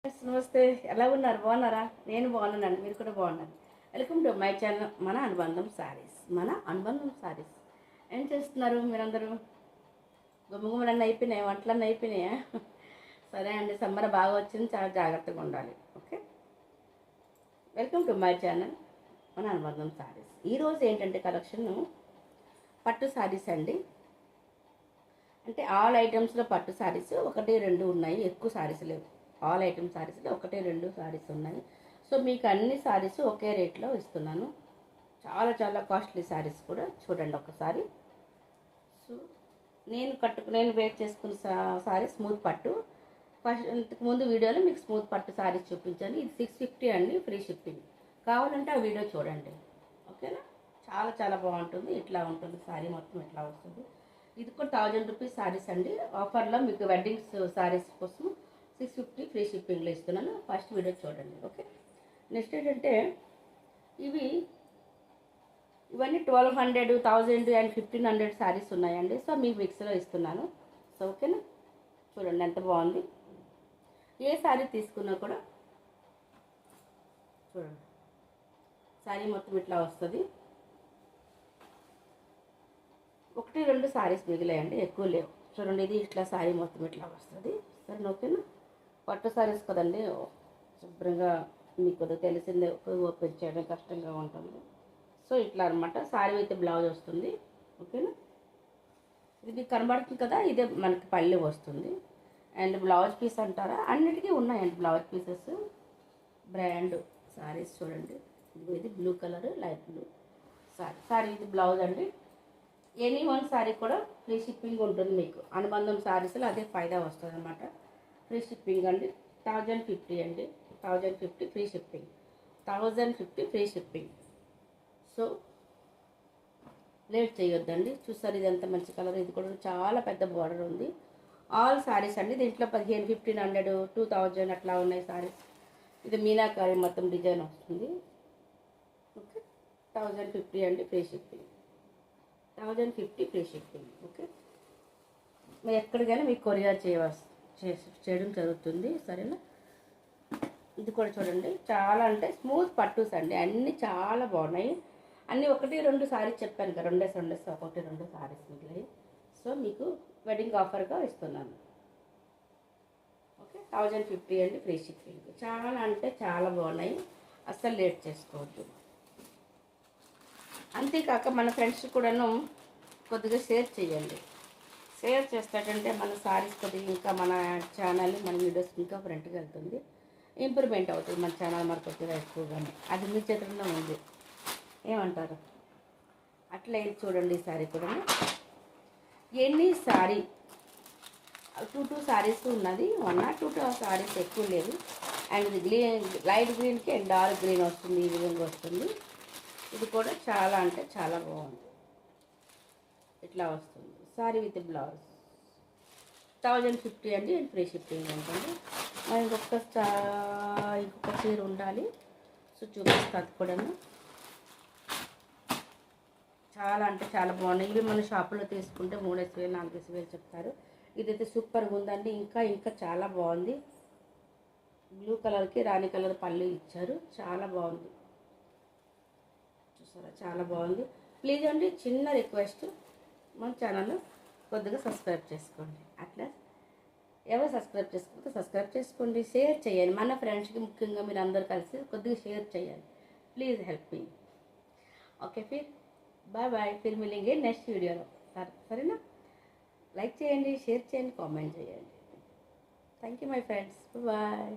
నమస్తే, ఎలా ఉన్నారు? బాగున్నారా? నేను బాగున్నానండి, మీరు కూడా బాగున్నారు. వెల్కమ్ టు మై ఛానల్ మన అనుబంధం సారీస్. ఏం చేస్తున్నారు మీరందరూ? గుమ్మగుమ్మలన్నీ అయిపోయినాయి, వంటలన్నీ అయిపోయినాయా? సరే అండి, సమ్మర్ బాగా వచ్చింది, చాలా జాగ్రత్తగా ఉండాలి. Okay, welcome to my channel మన అనుబంధం సారీస్. ఈరోజు ఏంటంటే కలెక్షన్ పట్టు సారీస్ అండి. అంటే ఆల్ ఐటమ్స్లో పట్టు సారీస్ ఒకటి రెండు ఉన్నాయి, ఎక్కువ సారీస్ లేవు. ఆల్ ఐటమ్ సారీస్లో ఒకటి రెండు సారీస్ ఉన్నాయి. సో మీకు అన్ని సారీస్ ఒకే రేట్లో ఇస్తున్నాను. చాలా చాలా కాస్ట్లీ సారీస్ కూడా చూడండి ఒకసారి. సో నేను వేర్ చేసుకున్న సారీ స్మూత్ పట్టు. ఫస్ట్ ఇంతకుముందు వీడియోలో మీకు స్మూత్ పట్టు సారీస్ చూపించాను. ఇది 650 అండి, ఫ్రీ షిప్పింగ్. కావాలంటే ఆ వీడియో చూడండి, ఓకేనా? చాలా చాలా బాగుంటుంది. ఇట్లా ఉంటుంది సారీ, మొత్తం ఇట్లా వస్తుంది. ఇది కూడా 1000 రూపీస్ సారీస్ అండి. ఆఫర్లో మీకు వెడ్డింగ్స్ సారీస్ కోసం 650 ఫ్రీ షిప్పింగ్లో ఇస్తున్నాను. ఫస్ట్ వీడియో చూడండి, ఓకే? నెక్స్ట్ ఏంటంటే ఇవన్నీ 1200, 1000 అండ్ 1500 సారీస్ ఉన్నాయండి. సో మీకు మిక్స్లో ఇస్తున్నాను. సో ఓకేనా, చూడండి ఎంత బాగుంది. ఏ సారీ తీసుకున్నా కూడా చూడండి, సారీ మొత్తం ఇట్లా వస్తుంది. ఒకటి రెండు సారీస్ మిగిలాయండి, ఎక్కువ లేవు. చూడండి, ఇది ఇట్లా సారీ మొత్తం ఇట్లా వస్తుంది. సరే ఓకేనా? పట్టు సారీస్ కదండి, శుభ్రంగా మీకు కొద్దిగా తెలిసిందే, ఓపెన్ చేయడం కష్టంగా ఉంటుంది. సో ఇట్లా అనమాట. సారీ అయితే బ్లౌజ్ వస్తుంది, ఓకేనా? ఇది మీకు కనబడుతుంది కదా, ఇదే మనకి పళ్ళు వస్తుంది. అండ్ బ్లౌజ్ పీస్ అంటారా, అన్నిటికీ ఉన్నాయండి బ్లౌజ్ పీసెస్. బ్రాండ్ సారీస్ చూడండి, ఇది blue colour, light blue sorry ఇది బ్లౌజ్ అండి. ఎనీ వన్ సారీ కూడా ఫ్రీ షిప్పింగ్ ఉంటుంది మీకు. అనుబంధం సారీస్లో అదే ఫైదా వస్తుంది అనమాట. ఫ్రీ షిప్పింగ్ అండి. 1050 అండి, 1050 free shipping, 1050 free shipping. So late చేయొద్దండి. చూసారు, ఇది ఎంత మంచి కలర్. ఇది కూడా చాలా పెద్ద బార్డర్ ఉంది. ఆల్ సారీస్ అండి. దీంట్లో 1500, 1500, 2000 అట్లా ఉన్నాయి సారీస్. ఇది మీనాకారి మొత్తం డిజైన్ వస్తుంది, ఓకే? 1050 అండి, free shipping, 1050 free shipping, okay? మీరు ఎక్కడికైనా మీకు కొరియర్ చేయడం జరుగుతుంది, సరేనా? ఇది కూడా చూడండి, చాలా అంటే స్మూత్ పట్టుస్ అండి. అన్నీ చాలా బాగున్నాయి. అన్నీ ఒకటి రెండు సారీస్ చెప్పాను కదా, రెండేసి ఒకటి రెండు సారీస్ మిగిలాయి. సో మీకు వెడ్డింగ్ ఆఫర్గా ఇస్తున్నాను, ఓకే? 1050 అండి, ఫ్రీ షిప్పింగ్. చాలా అంటే చాలా బాగున్నాయి, అస్సలు లేట్ చేసుకోవద్దు. అంతేకాక మన ఫ్రెండ్స్ కూడాను కొద్దిగా షేర్ చేయండి. షేర్ చేస్తాడంటే మన సారీస్ కొద్దిగా ఇంకా మన ఛానల్, మన వీడియోస్ ఇంకా ఫ్రంట్కి వెళ్తుంది, ఇంప్రూవ్మెంట్ అవుతుంది మన ఛానల్ మరి కొద్దిగా ఎక్కువగానే. అది మీ చేతుల్లో ఉంది, ఏమంటారు? అట్లా ఇది చూడండి, ఈ సారీ కూడా ఎన్ని సారీ 2 సారీస్ ఉన్నది, 1 or 2 సారీస్ ఎక్కువ లేదు. అండ్ ఇది లైట్ గ్రీన్కి అండ్ డార్క్ గ్రీన్ వస్తుంది, ఈ విధంగా వస్తుంది. ఇది కూడా చాలా అంటే చాలా బాగుంది, ఇట్లా వస్తుంది సారీ విత్ బ్లౌజ్. 1050 అండి, ఫ్రీ షిప్పింగ్ ఉంటుంది. మరి ఇంకొక చీర ఉండాలి, సో చూపిస్తాను కూడాను. చాలా అంటే చాలా బాగున్నాయి. ఇవి మన షాపులో తీసుకుంటే 3000, 4000 చెప్తారు. ఇదైతే సూపర్గా ఉందండి. ఇంకా చాలా బాగుంది. బ్లూ కలర్కి రాణి కలర్ పళ్ళు ఇచ్చారు, చాలా బాగుంది. చూసారా, చాలా బాగుంది. ప్లీజ్ అండి, చిన్న రిక్వెస్ట్, మన ఛానల్ కొద్దిగా సబ్స్క్రైబ్ చేసుకోండి. అట్లా ఎవరు సబ్స్క్రైబ్ చేసుకుంటే సబ్స్క్రైబ్ చేసుకోండి, షేర్ చేయండి. మన ఫ్రెండ్స్కి ముఖ్యంగా మీరు అందరు కలిసి కొద్దిగా షేర్ చేయాలి. Please help me, okay? Bye bye, ఫిర్ మిలేంగే నెక్స్ట్ వీడియోలో, సరేనా? లైక్ చేయండి, షేర్ చేయండి, కామెంట్ చేయండి. Thank you my friends, bye.